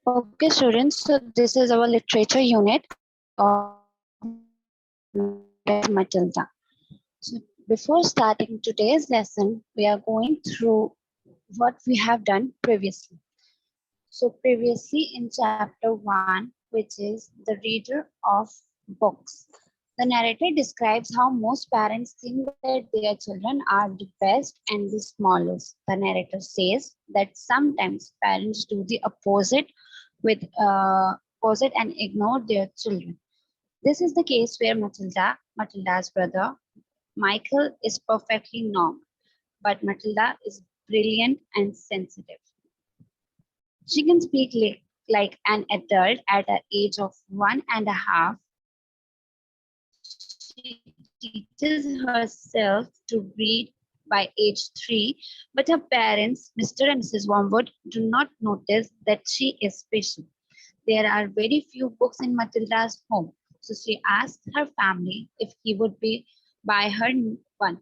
Okay, students, so this is our literature unit of Matilda. So before starting today's lesson, we are going through what we have done previously. So previously in chapter 1, which is the reader of books, the narrator describes how most parents think that their children are the best and the smallest. The narrator says that sometimes parents do the opposite and ignore their children. This is the case where Matilda's brother, Michael, is perfectly normal, but Matilda is brilliant and sensitive. She can speak like an adult at the age of 1.5. She teaches herself to read by age 3, but her parents, Mr. and Mrs. Wormwood, do not notice that she is special. There are very few books in Matilda's home, so she asked her family if he would buy her one.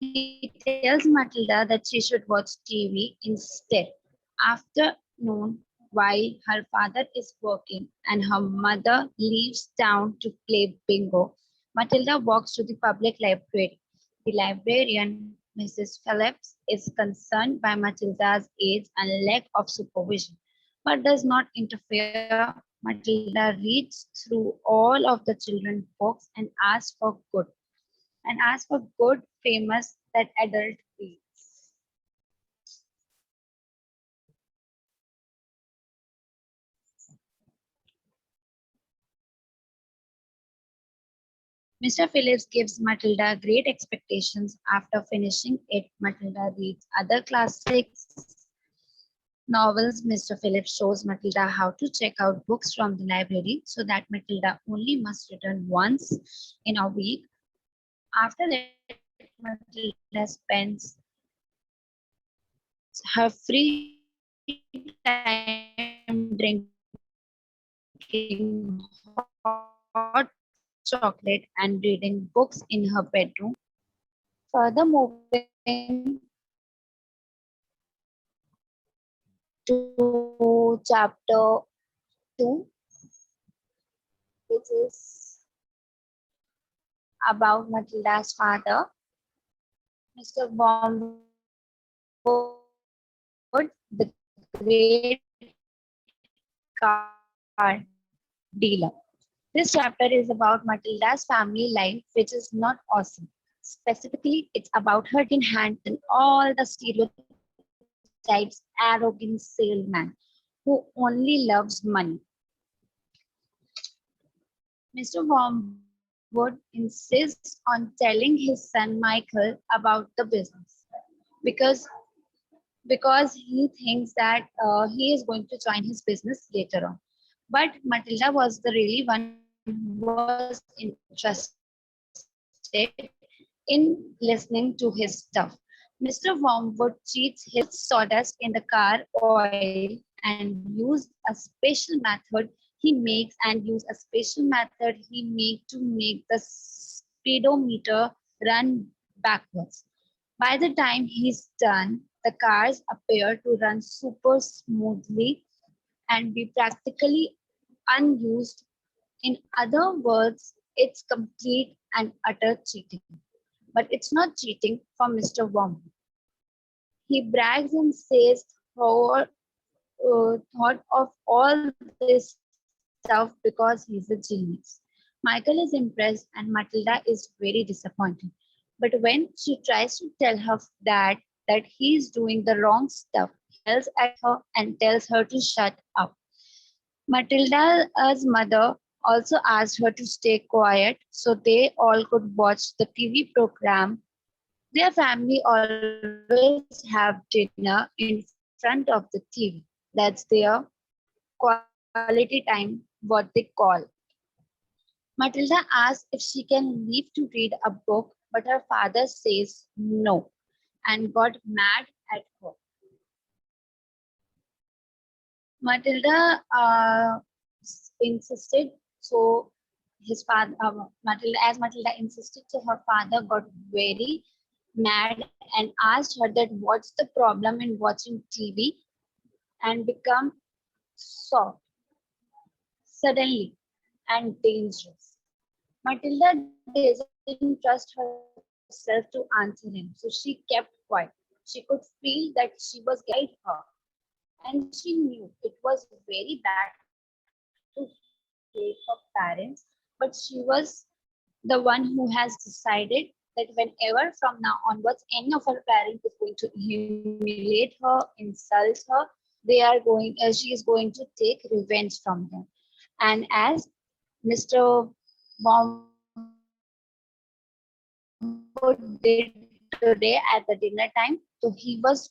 He tells Matilda that she should watch TV instead. Afternoon, while her father is working and her mother leaves town to play bingo, Matilda walks to the public library. The librarian, Mrs. Phillips, is concerned by Matilda's age and lack of supervision, but does not interfere. Matilda reads through all of the children's books and asks for good, famous that adult reads. Mr. Phillips gives Matilda great expectations. After finishing it, Matilda reads other classics novels. Mr. Phillips shows Matilda how to check out books from the library so that Matilda only must return once in a week. After that, Matilda spends her free time drinking hot chocolate and reading books in her bedroom. Further moving to chapter 2, which is about Matilda's father, Mr. Wormwood, the great car dealer. This chapter is about Matilda's family life, which is not awesome. Specifically, it's about her being handled all the stereotypes, arrogant salesman who only loves money. Mr. Wormwood insists on telling his son Michael about the business because because he thinks that he is going to join his business later on. But Matilda was the really one who was interested in listening to his stuff. Mr. Wormwood cheats his puts sawdust in the car oil and use a special method to make the speedometer run backwards. By the time he's done, the cars appear to run super smoothly and be practically unused. In other words, it's complete and utter cheating. But it's not cheating for Mr. Wormwood. He brags and says, thought of all this stuff because he's a genius. Michael is impressed and Matilda is very disappointed. But when she tries to tell her that he's doing the wrong stuff, he yells at her and tells her to shut up. Matilda's mother also asked her to stay quiet so they all could watch the TV program. Their family always have dinner in front of the TV. That's their quality time, what they call. Matilda asks if she can leave to read a book, but her father says no and got mad at her. Matilda insisted, so Matilda insisted, so her father got very mad and asked her that what's the problem in watching TV and become soft suddenly and dangerous. Matilda doesn't trust herself to answer him, so she kept quiet. She could feel that she was getting inside her, and she knew it was very bad to hate her parents, but she was the one who has decided that whenever from now onwards any of her parents is going to humiliate her, insult her, she is going to take revenge from them. And as Mr. Wormwood did today at the dinner time, so he was very much angry.